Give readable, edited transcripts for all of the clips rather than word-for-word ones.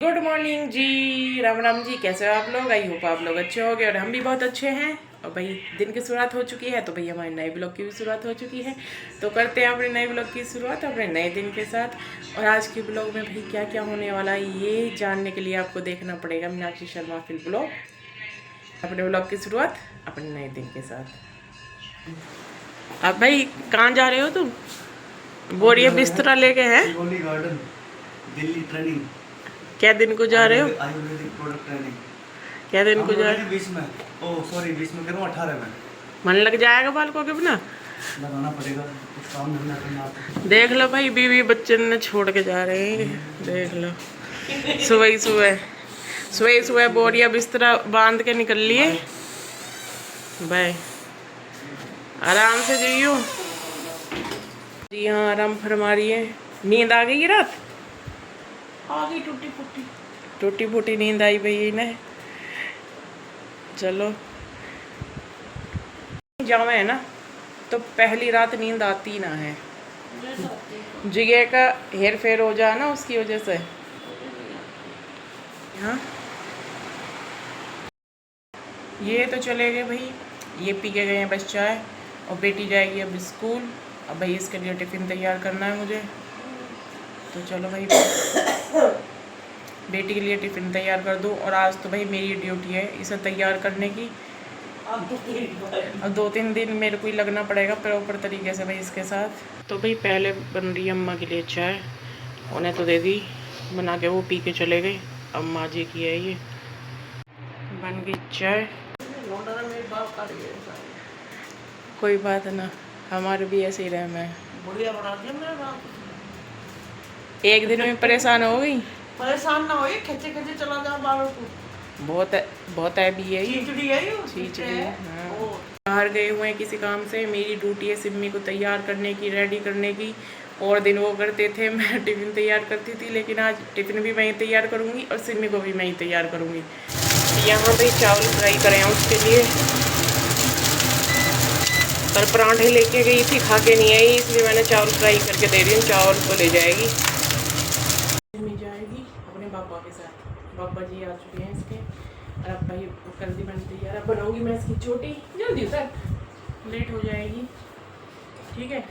Good morning जी, राम राम जी। कैसे हो आप लोग? आई होप आप लोग अच्छे होंगे और हम भी बहुत अच्छे हैं। और भाई दिन की शुरुआत हो चुकी है, तो भाई हमारे नए ब्लॉग की भी शुरुआत हो चुकी है। तो करते हैं अपने नए ब्लॉग की शुरुआत अपने नए दिन के साथ। और आज के ब्लॉग में भाई क्या क्या होने वाला है ये जानने के लिए आपको देखना पड़ेगा मीनाक्षी शर्मा फिल्म ब्लॉग। अपने ब्लॉग की शुरुआत अपने नए दिन के साथ। अब भाई कहाँ जा रहे हो तुम? बोरिया बिस्तरा लेके हैं? Garden Delhi training. क्या दिन को जा रहे हो? Ayurvedic product training. क्या दिन को जा रहे हो? 20 में, ओ सॉरी 20 में करूँ 18 में। मन लग जाएगा बालकों के बिना? लगाना पड़ेगा, कुछ काम धंधा करना आता है। देख लो भाई, बीवी बच्चे ने छोड़ के जा रहे हैं। देख लो, सुबह सुबह बोरिया बिस्तरा बांध के निकल लिए। बाय, आराम से जाइयो जी। हाँ, आराम फरमा रही है। नींद आ गई रात? आ गई टूटी फूटी नींद आई भाई इन्हें। चलो जाओ है ना, तो पहली रात नींद आती ना है। जिगे का हेर फेर हो जाए ना उसकी वजह से। हाँ, ये तो चले गए भाई, ये पी के गए हैं बस चाय। और बेटी जाएगी अब स्कूल। अब भाई इसके लिए टिफ़िन तैयार करना है मुझे। तो चलो भाई, बेटी के लिए टिफ़िन तैयार कर दूँ। और आज तो भाई मेरी ड्यूटी है इसे तैयार करने की। अब 2-3 दिन मेरे को ही लगना पड़ेगा प्रॉपर तरीके से भाई इसके साथ। तो भाई पहले बन रही है अम्मा के लिए चाय, उन्हें तो दे दी बना के, वो पी के चले गए। अम्मा जी की है ये, बन गई चाय। कोई बात ना, हमारे भी ऐसे ही रहे। मैं बढ़िया बना दिया मेरा रात। एक दिन में परेशान हो गई। परेशान ना होइए, खींचे खींचे चला जाओ बालों को। बहुत है भी है ये। खिचड़ी है ये, खिचड़ी है। हाँ। बाहर गए हुए हैं किसी काम से। मेरी ड्यूटी है सिम्मी को तैयार करने की, रेडी करने की। और दिन वो करते थे, मैं टिफ़िन तैयार करती थी। लेकिन आज टिफ़िन भी मैं ही तैयार करूँगी और सिम्मी को भी मैं ही तैयार करूँगी। यहाँ पे चावल फ्राई करें उसके लिए। पर पराठे लेके गई थी, खा के नहीं आई, इसलिए मैंने चावल फ्राई करके दे रही हूँ। चावल तो ले जाएगी, जाएगी अपने पापा के साथ। पापा जी आ चुके हैं इसके। और अब भाई कर दी बन तैयार। अब बनाऊँगी मैं इसकी छोटी, जल्दी सर लेट हो जाएगी। ठीक है,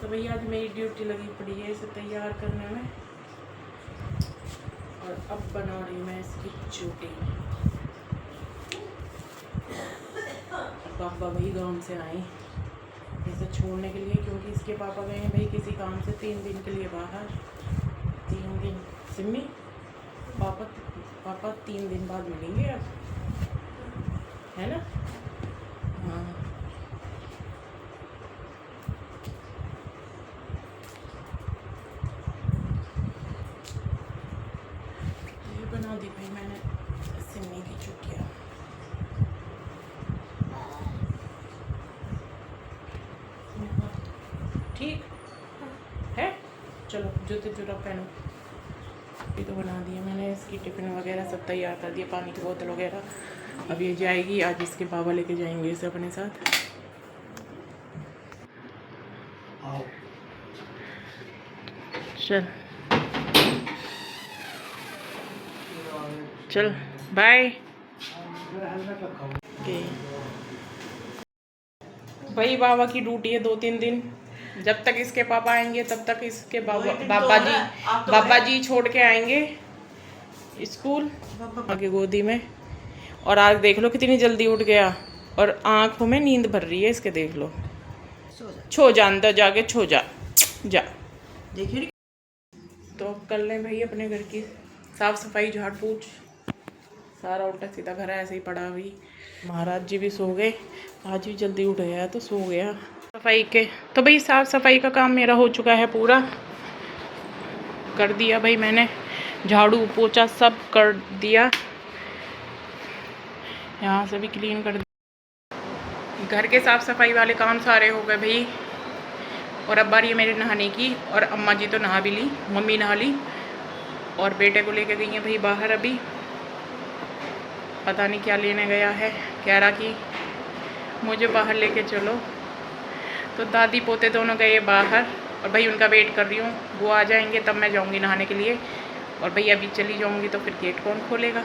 तो भैया आज मेरी ड्यूटी लगी पड़ी है इसे तैयार करने में। और अब बना रही मैं इसकी छोटी। पापा भाई गाँव से आए इसे छोड़ने के लिए, क्योंकि इसके पापा गए हैं भाई किसी काम से 3 दिन के लिए बाहर। 3 दिन सिम्मी, पापा 3 दिन बाद मिलेंगे अब, है ना? हाँ, ये बना दी भाई मैंने सिम्मी की चुटिया। ठीक है, चलो जूते जुरा पहनो। ये तो बना दिया मैंने, इसकी टिफ़िन वगैरह सब तैयार कर दिया, पानी की बोतल वगैरह। अब ये जाएगी, आज इसके पापा लेके जाएंगे इसे अपने साथ। चल बाय। भाई बाबा की ड्यूटी है 2-3 दिन। जब तक इसके पापा आएंगे तब तक इसके बाबा जी छोड़ के आएंगे स्कूल आगे गोदी में। और आज देख लो कितनी जल्दी उठ गया और आंखों में नींद भर रही है इसके। देख लो, छो जा अंदर जाके, छो जा देखिए। तो कर लें भाई अपने घर की साफ सफाई, झाड़ पूछ। सारा उल्टा सीधा घर ऐसे ही पड़ा हुई। महाराज जी भी सो गए, आज भी जल्दी उठ गया तो सो गया। सफाई के तो भाई साफ सफाई का काम मेरा हो चुका है पूरा, कर दिया भाई मैंने। झाड़ू पोछा सब कर दिया, यहाँ से भी क्लीन कर दिया। घर के साफ सफाई वाले काम सारे हो गए भाई। और अब बारी है मेरे नहाने की। और अम्मा जी तो नहा भी ली, मम्मी नहा ली। और बेटे को लेके गई हैं भाई बाहर। अभी पता नहीं क्या लेने गया है, कह रहा कि मुझे बाहर लेके चलो। तो दादी पोते दोनों गए बाहर और भाई उनका वेट कर रही हूँ। वो आ जाएंगे तब मैं जाऊँगी नहाने के लिए। और भाई अभी चली जाऊँगी तो फिर गेट कौन खोलेगा,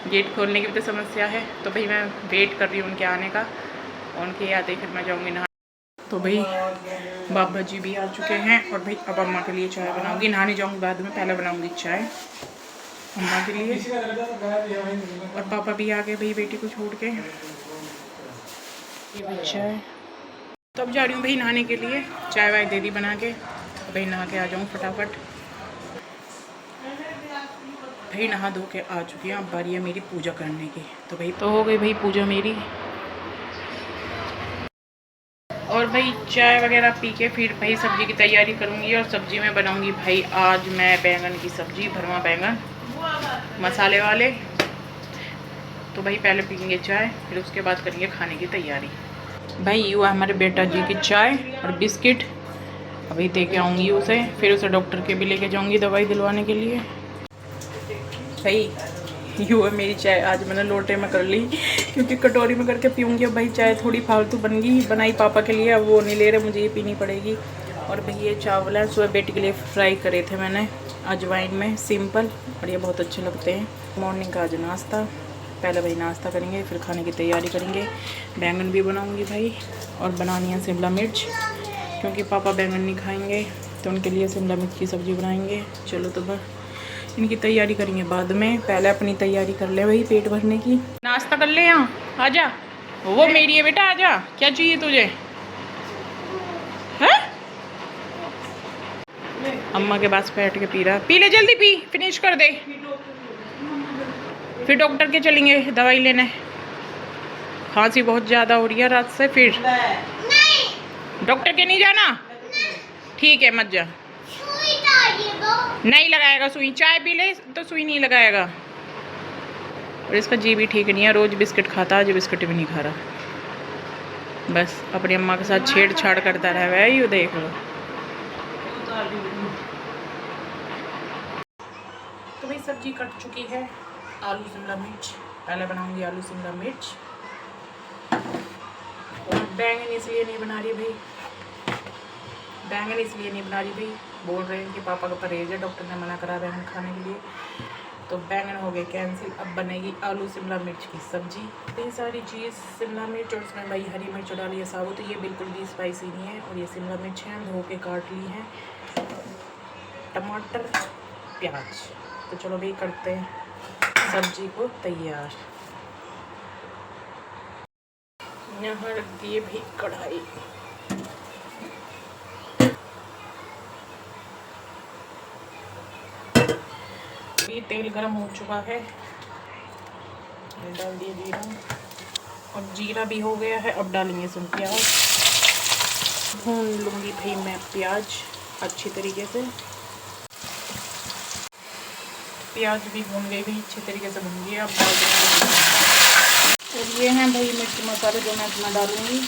गेट खोलने की भी तो समस्या है। तो भाई मैं वेट कर रही हूँ उनके आने का, उनके आते ही फिर मैं जाऊँगी नहा। तो भाई बाबा जी भी आ चुके हैं और भाई अब अम्मा के लिए चाय बनाऊँगी। नहाने जाऊँगी बाद में, पहले बनाऊँगी चाय अम्मा के लिए। और पापा भी आ गए भाई बेटी को छोड़ के। ये भी चाय, तो अब जा रही हूँ भाई नहाने के लिए, चाय वाय दे दी बना के, भाई नहा के आ जाऊँ फटाफट। भाई नहा धो के आ चुकी हैं, अब बारी है मेरी पूजा करने की। तो भाई तो हो गई भाई पूजा मेरी। और भाई चाय वगैरह पी के फिर भाई सब्जी की तैयारी करूँगी। और सब्जी में बनाऊँगी भाई आज मैं बैंगन की सब्जी, भरवा बैंगन मसाले वाले। तो भाई पहले पियेंगे चाय, फिर उसके बाद करेंगे खाने की तैयारी। भाई ये हुआ हमारे बेटा जी की चाय और बिस्किट, अभी दे के आऊँगी उसे, फिर उसे डॉक्टर के भी लेके जाऊँगी दवाई दिलवाने के लिए। भाई यू है मेरी चाय, आज मैंने लोटे में कर ली क्योंकि कटोरी में करके पीऊँगी। अब भाई चाय थोड़ी फालतू बन गई, बनाई पापा के लिए, अब वो नहीं ले रहे, मुझे ये पीनी पड़ेगी। और भाई ये चावल है, सुबह बेटी के लिए फ्राई करे थे मैंने अजवाइन में, सिंपल, और ये बहुत अच्छे लगते हैं। मॉर्निंग का आज नाश्ता, पहले भाई नाश्ता करेंगे फिर खाने की तैयारी करेंगे। बैंगन भी बनाऊँगी भाई, और बनानी है शिमला मिर्च, क्योंकि पापा बैंगन नहीं खाएँगे तो उनके लिए शिमला मिर्च की सब्ज़ी बनाएंगे। चलो तो बस इनकी तैयारी करेंगे बाद में, पहले अपनी तैयारी कर ले भाई पेट भरने की। नाश्ता कर ले, यहाँ आजा, वो मेरी है बेटा, आजा, क्या चाहिए तुझे है? अम्मा के पास बैठ के पी रहा, पी ले जल्दी, पी फिनिश कर दे, फिर डॉक्टर के चलेंगे दवाई लेने। खांसी बहुत ज़्यादा हो रही है रात से, फिर डॉक्टर के नहीं जाना, ठीक है मत जा। नहीं लगाएगा सुई, चाय पी ले तो सुई नहीं लगाएगा। और इसका जी भी ठीक नहीं है, रोज बिस्किट खाता, आज बिस्किट भी नहीं खा रहा, बस अपनी अम्मा के साथ छेड़छाड़ करता रहा है। यू देख लो। तो भाई सब्जी कट चुकी है, आलू शिमला मिर्च, पहले बनाऊंगी आलू शिमला मिर्च। और बैंगन इसलिए नहीं बना रही भाई, बैंगन इसलिए नहीं बना रही भाई, बोल रहे हैं कि पापा का परहेज है, डॉक्टर ने मना करा बैंगन खाने के लिए, तो बैंगन हो गए कैंसिल। अब बनेगी आलू शिमला मिर्च की सब्जी। ये सारी चीज़ शिमला मिर्च, और उसमें भाई हरी मिर्च डाली है साबुत, तो ये बिल्कुल भी स्पाइसी नहीं है। और ये शिमला मिर्च है, धो के काट ली है, टमाटर प्याज। तो चलो भाई करते हैं सब्जी को तैयार। यहाँ रख दिए भाई कढ़ाई, तेल गरम हो चुका है, डाल दिए जीरा, और जीरा भी हो गया है। अब डालेंगे इसमें प्याज, भून लूँगी भाई मैं प्याज अच्छी तरीके से। प्याज भी भून गई भाई, अच्छी तरीके से भून गई। अब डाल देंगे, और ये हैं भाई मिर्च मसाले जो मैं इसमें डालूँगी।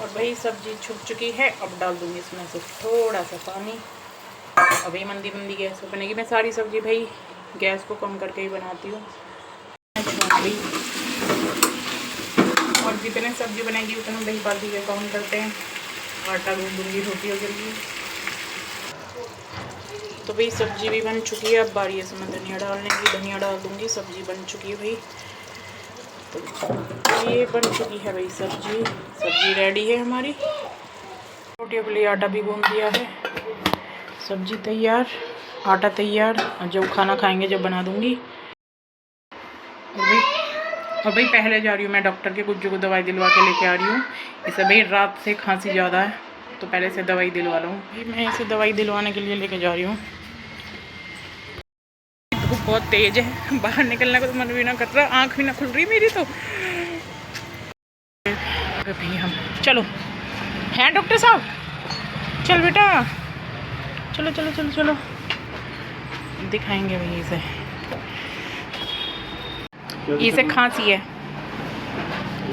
और भाई सब्जी छुप चुकी है, अब डाल दूँगी इसमें से थोड़ा सा पानी। अभी मंदी मंदी गैस पे बनेगी, मैं सारी सब्जी भाई गैस को कम करके ही बनाती हूँ। और जितने सब्जी बनेगी उतना दही बाल्टी के काउंट करते हैं। आटा गूंद दूँगी रोटी के लिए। तो भाई सब्जी भी बन चुकी है, अब बारी है इसमें धनिया डालने की, धनिया डाल दूँगी। सब्जी बन चुकी है भाई, तो ये बन चुकी है भाई सब्जी, सब्जी रेडी है हमारी। रोटियों के लिए आटा भी गूंद दिया है, सब्जी तैयार, आटा तैयार, और जब खाना खाएंगे जब बना दूंगी। और भाई पहले जा रही हूँ मैं डॉक्टर के, गुज्जू को दवाई दिलवा के लेके आ रही हूँ। इसे भाई रात से खांसी ज़्यादा है, तो पहले से दवाई दिलवा लूँ। भाई मैं इसे दवाई दिलवाने के लिए लेके जा रही हूँ। धूप बहुत तेज़ है, बाहर निकलने का तो मन भी ना कर रहा, आँख भी ना खुल रही मेरी। तो भाई हम चलो, हैं डॉक्टर साहब, चल बेटा, चलो चलो चलो चलो, दिखाएंगे भाई इसे खांसी है,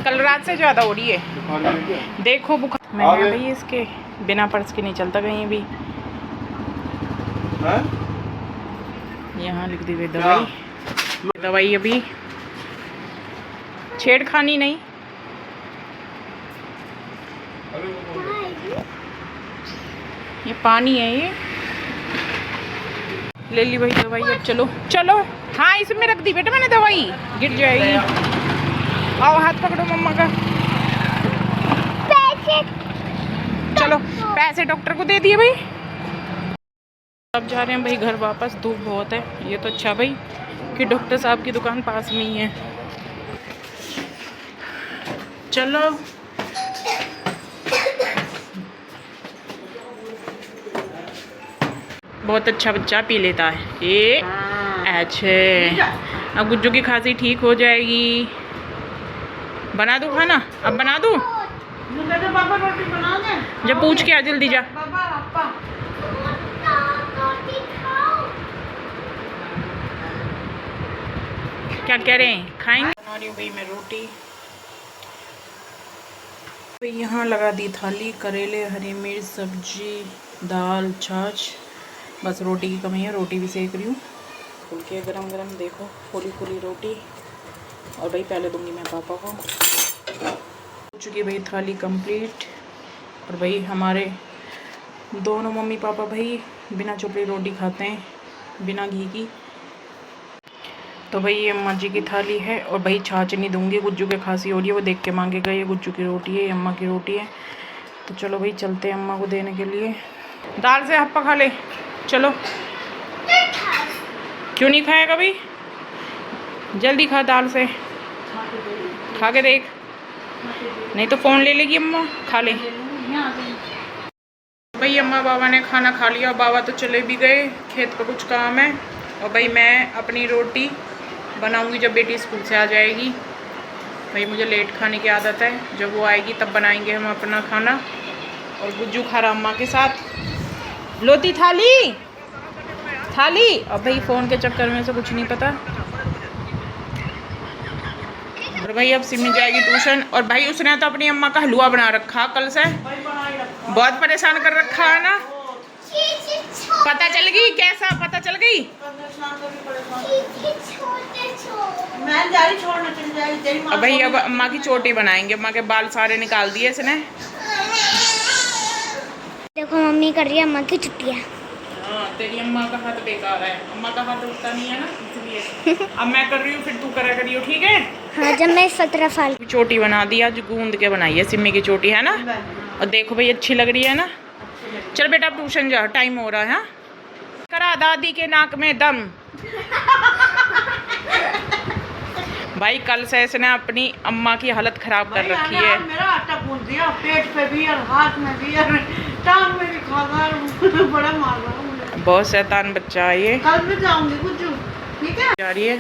कल रात से ज़्यादा हो रही है। देखो बुखार मैं भाई, इसके बिना पर्स के नहीं चलता कहीं भी। यहाँ लिख दी हुई दवाई, दवाई अभी छेड़खानी नहीं। ये पानी है, ये ले ली भाई दवाई। अब चलो चलो। हाँ इसमें रख दी बेटा मैंने दवाई, गिर जाएगी। आओ हाथ पकड़ो मम्मा का। चलो पैसे डॉक्टर को दे दिए भाई। अब जा रहे हैं भाई घर वापस, धूप बहुत है। ये तो अच्छा भाई कि डॉक्टर साहब की दुकान पास में ही है। चलो बहुत अच्छा बच्चा पी लेता है ये। अच्छे अब गुज्जू की खांसी ठीक हो जाएगी। बना दूँ खाना? अब बना दूँ? पापा रोटी बना दे। जब पूछ के आ जल्दी जा। पापा क्या कह रहे हैं खाएंगे? बना रही हूँ भाई मैं रोटी। भाई यहाँ लगा दी थाली, करेले, हरी मिर्च, सब्जी, दाल, छाछ। बस रोटी की कमी है, रोटी भी सेक रही हूँ। खुल के गरम गरम देखो, फूली फूली रोटी। और भाई पहले दूंगी मैं पापा को। हो चुकी भाई थाली कंप्लीट। और भाई हमारे दोनों मम्मी पापा भाई बिना चोपड़ी रोटी खाते हैं, बिना घी की। तो भाई ये अम्मा जी की थाली है। और भाई छाछ नहीं दूंगी, गुज्जू के खांसी हो रही है, वो देख के मांगेगा ये गुज्जू की रोटी है, ये अम्मा की रोटी है। तो चलो भाई चलते हैं अम्मा को देने के लिए। दाल से हप्पा खा ले चलो। क्यों नहीं खाएगा भाई? जल्दी खा, दाल से खा के देख, नहीं तो फ़ोन ले लेगी अम्मा। खा ले भाई। अम्मा बाबा ने खाना खा लिया। बाबा तो चले भी गए, खेत का कुछ काम है। और भाई मैं अपनी रोटी बनाऊंगी जब बेटी स्कूल से आ जाएगी। भाई मुझे लेट खाने की आदत है, जब वो आएगी तब बनाएंगे हम अपना खाना। और गुज्जू खा रहा अम्मा के साथ। लोती थाली थाली। और भाई फ़ोन के चक्कर में से कुछ नहीं पता। और भाई अब सिमी जाएगी ट्यूशन। और भाई उसने तो अपनी अम्मा का हलवा बना रखा कल से, बहुत परेशान कर रखा है ना। पता चल गई कैसा? पता चल गई? मैं जा रही छोड़ने चली जाएगी। अब भाई अब अम्मा की चोटी बनाएंगे। अम्मा के बाल सारे निकाल दिए इसने। देखो मम्मी कर रही है अम्मा की छुट्टियाँ। हाँ तेरी अम्मा का हाथ बेकार है, अम्मा का हाथ उठता नहीं है ना, इसलिए अब मैं कर रही हूँ, फिर तू करा करियो, ठीक है? हाँ जब मैं 17 साल चोटी बना दी आज, गूंद के बनाई है सिम्मी की चोटी, है ना? और देखो भाई अच्छी लग रही है ना। चल बेटा अब ट्यूशन जा, टाइम हो रहा है। हाँ करा दादी के नाक में दम। भाई कल से इसने अपनी अम्मा की हालत खराब कर रखी है। मेरा आटा गूंद दिया, पेट पे भी और हाथ में भी और टांग में भी खा बड़ा मार रहा हूँ। बहुत शैतान बच्चा है ये। कल भी जाऊंगी गुज्जू, ठीक है? जा रही है।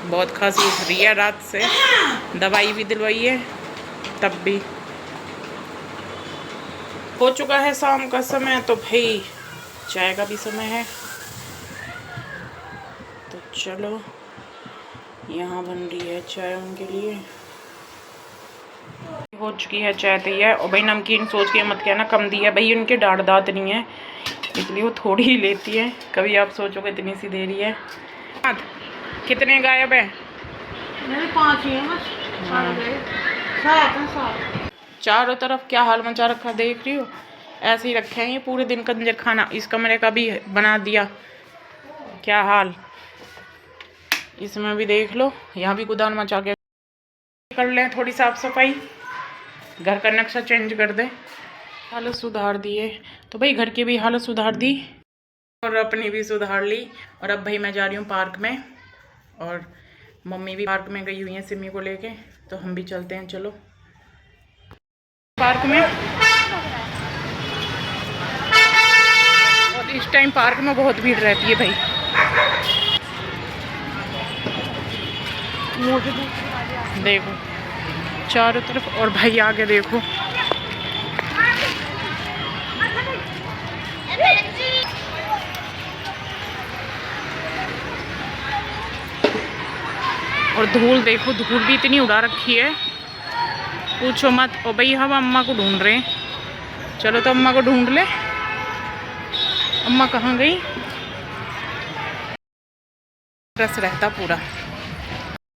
बहुत खांसी उठ रही है रात से, दवाई भी दिलवाई है तब भी। हो चुका है शाम का समय, तो भाई चाय का भी समय है। तो चलो यहाँ बन रही है चाय उनके लिए। हो चुकी है चाय तैयार। और भाई नमकीन सोच के मत कहना कम दी है, भाई उनके डांट दांत नहीं है इसलिए वो थोड़ी ही लेती है। कभी आप सोचोगे इतनी सी दे रही है। कितने गायब है? मेरे 5 ही हैं बस। सात हैं, सात। चारों तरफ क्या हाल मचा रखा देख रही हो? ऐसे ही रखे हैं ये पूरे दिन कंजर खाना। इस कमरे का भी बना दिया, क्या हाल। इसमें भी देख लो, यहाँ भी कुदान मचा के। कर लें थोड़ी साफ सफाई, घर का नक्शा चेंज कर दे। हालत सुधार दिए तो भाई घर की भी हालत सुधार दी और अपनी भी सुधार ली। और अब भाई मैं जा रही हूँ पार्क में, और मम्मी भी पार्क में गई हुई है सिमी को लेके, तो हम भी चलते हैं। चलो पार्क में। और इस टाइम पार्क में बहुत भीड़ रहती है भाई। देखो चारों तरफ, और भाई आगे देखो। और धूल देखो, धूल भी इतनी उड़ा रखी है पूछो मत। और भाई हम अम्मा को ढूंढ रहे हैं। चलो तो अम्मा को ढूंढ ले। अम्मा कहाँ गई? रस रहता पूरा।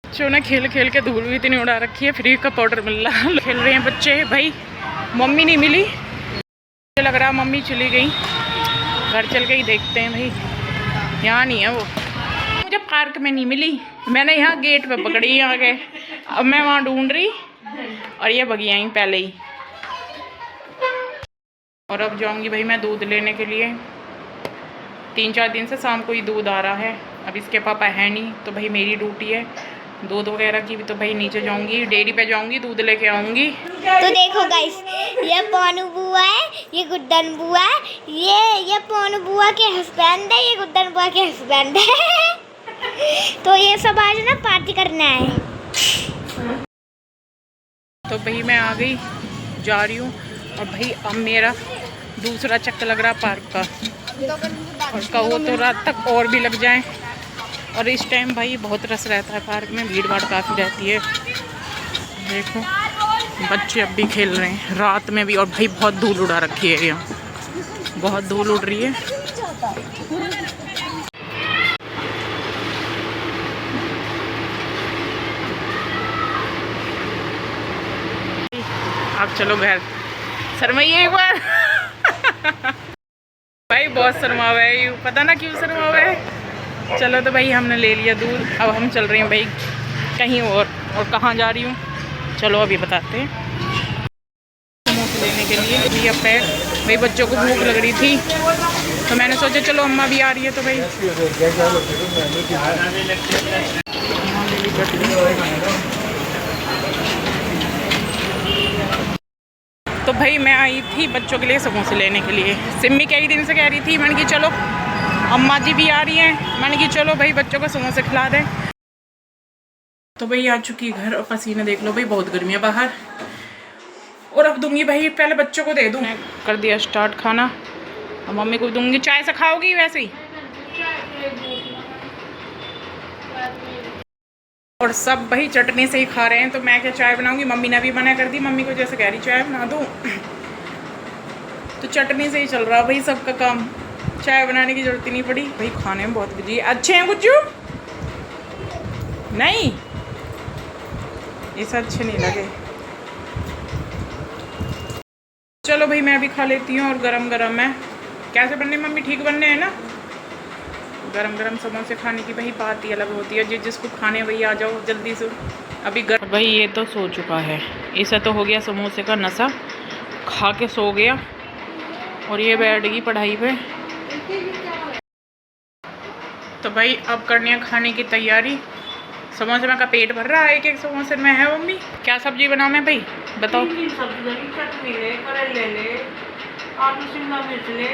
बच्चों ने खेल खेल के धूल भी इतनी उड़ा रखी है, फ्री का पाउडर मिल रहा है। खेल रहे हैं बच्चे। भाई मम्मी नहीं मिली, मुझे लग रहा मम्मी चली गई। घर चल के ही देखते हैं भाई, यहाँ नहीं है वो। मुझे पार्क में नहीं मिली, मैंने यहाँ गेट पे पकड़ी यहाँ के, अब मैं वहाँ ढूंढ रही और ये भगी आई पहले ही। और अब जाऊँगी भाई मैं दूध लेने के लिए, 3-4 दिन से शाम को ही दूध आ रहा है। अब इसके पापा है नहीं तो भाई मेरी ड्यूटी है दूध वगैरह की भी, तो भाई नीचे जाऊंगी, डेयरी पे जाऊंगी, दूध लेके आऊंगी। तो देखो गाइस, ये पोनू बुआ है, ये गुड्डन बुआ है, ये पोनू बुआ के हस्बैंड है, ये गुड्डन बुआ के हस्बैंड है। तो ये सब आज ना पार्टी करना है। तो भाई मैं आ गई, जा रही हूँ। और भाई अब मेरा दूसरा चक्कर लग रहा पार्क का, और कहो तो रात तक और भी लग जाए। और इस टाइम भाई बहुत रश रहता है पार्क में, भीड़ भाड़ काफ़ी रहती है। देखो बच्चे अब भी खेल रहे हैं रात में भी, और भाई बहुत धूल उड़ा रखी है यहाँ, बहुत धूल उड़ रही है। अब चलो घर, शर्माइए एक बार। भाई बहुत शर्मावा है, पता ना क्यों शर्मावा है। चलो तो भाई हमने ले लिया दूध, अब हम चल रहे हैं भाई कहीं और कहाँ जा रही हूँ चलो अभी बताते हैं। समोसे लेने के लिए लिया पैक, भाई बच्चों को भूख लग रही थी तो मैंने सोचा चलो अम्मा भी आ रही है तो भाई ले ली चटनी। तो भाई मैं आई थी बच्चों के लिए समोसे लेने के लिए, सिम्मी कई दिन से कह रही थी, मैंने कि चलो अम्मा जी भी आ रही हैं, मैंने कि चलो भाई बच्चों को समोसे खिला दें। तो भाई आ चुकी घर, और पसीने देख लो भाई, बहुत गर्मी है बाहर। और अब दूंगी भाई, पहले बच्चों को दे दूँ, कर दिया स्टार्ट खाना, अब मम्मी को दूंगी। चाय से खाओगी वैसे ही? और सब भाई चटनी से ही खा रहे हैं, तो मैं क्या चाय बनाऊंगी, मम्मी ने भी मना कर दी, मम्मी को जैसे कह रही चाय बना दूँ, तो चटनी से ही चल रहा भाई सबका काम, चाय बनाने की जरूरत ही नहीं पड़ी। भाई खाने में बहुत बिजी। अच्छे हैं गुज्जू? नहीं, इसे अच्छे नहीं लगे। चलो भाई मैं भी खा लेती हूँ। और गरम गरम है, कैसे बनने मम्मी, ठीक बनने हैं ना? गरम गरम समोसे खाने की भाई बात ही अलग होती है, जिसको खाने वही आ जाओ जल्दी से। अभी भाई ये तो सो चुका है, इसे तो हो गया समोसे का नशा, खा के सो गया। और ये बैठ गई पढ़ाई पे। तो भाई अब करनी है खाने की तैयारी। समोसे में का पेट भर रहा है, एक समोसे में है। मम्मी क्या सब्जी बनाऊं मैं भाई बताओ? चटनी ले, करेले ले, आलू शिमला मिर्च ले,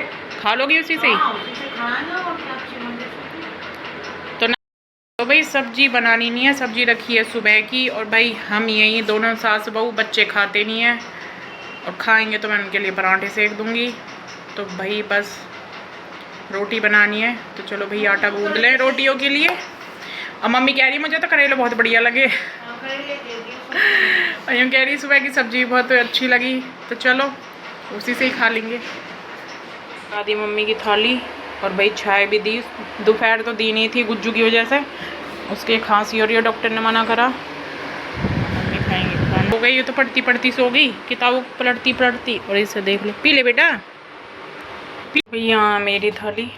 खा लोगी उसी से ही? उसी से खाना और अच्छी बन तो ना, तो भाई सब्जी बनानी नहीं है, सब्जी रखी है सुबह की। और भाई हम यही दोनों सास बहू, बच्चे खाते नहीं हैं, और खाएंगे तो मैं उनके लिए पराठे सेक दूंगी। तो भाई बस रोटी बनानी है, तो चलो भाई आटा गूंद लें रोटियों के लिए। और मम्मी कह रही मुझे तो करेले बहुत बढ़िया लगे, और यूँ कह रही सुबह की सब्जी बहुत अच्छी लगी, तो चलो उसी से ही खा लेंगे। आधी मम्मी की थाली, और भाई चाय भी दी, दोपहर तो दी नहीं थी गुज्जू की वजह से, उसके खांसी हो रही है, डॉक्टर ने मना करा। मम्मी खाएंगे, हो गई ये तो पढ़ती पढ़ती सो गई, किताबों पलटती पलटती। और इसे देख लो, पी ले बेटा। यहाँ मेरी थाली,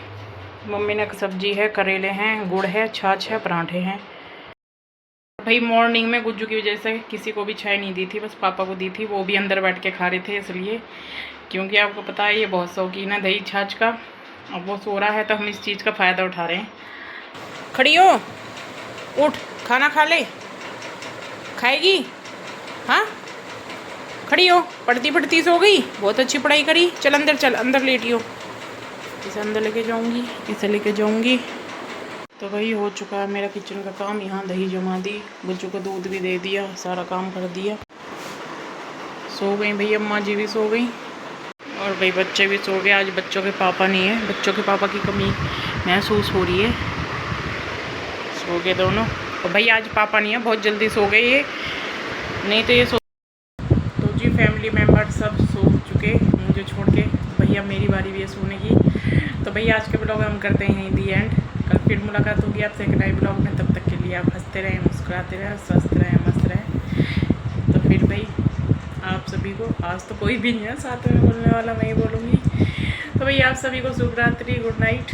मम्मी ने सब्जी है, करेले हैं, गुड़ है, छाछ है, पराठे हैं। भाई मॉर्निंग में गुज्जू की वजह से किसी को भी चाय नहीं दी थी, बस पापा को दी थी, वो भी अंदर बैठ के खा रहे थे इसलिए, क्योंकि आपको पता है ये बहुत शौकीन है दही छाछ का। अब वो सो रहा है तो हम इस चीज़ का फ़ायदा उठा रहे हैं। खड़ी हो, उठ, खाना खा ले, खाएगी? हाँ खड़ी हो, पढ़ती पढ़ती सो गई, बहुत अच्छी पढ़ाई करी, चल अंदर, चल अंदर लेटी हो। इसे अंदर लेके जाऊंगी, इसे लेके जाऊंगी। तो वही हो चुका है मेरा किचन का काम। यहाँ दही जमा दी, बच्चों को दूध भी दे दिया, सारा काम कर दिया। सो गई भाई, अम्मा जी भी सो गई, और भाई बच्चे भी सो गए। आज बच्चों के पापा नहीं है, बच्चों के पापा की कमी महसूस हो रही है। सो गए दोनों, और भाई आज पापा नहीं है, बहुत जल्दी सो गए ये, नहीं तो ये सो। तो जी फैमिली मेम्बर सब सो चुके मुझे छोड़ के, भैया मेरी बारी भी है सोने की। तो भैया आज के ब्लॉग हम करते हैं दी एंड। कल फिर मुलाकात होगी आपसे एक नए ब्लॉग में, तब तक के लिए आप हंसते रहें, मुस्कुराते रहें, स्वस्थ रहें, मस्त रहें। तो फिर भाई आप सभी को, आज तो कोई भी नहीं है साथ में बोलने वाला, मैं ही बोलूँगी। तो भैया आप सभी को शुभ रात्रि, गुड नाइट।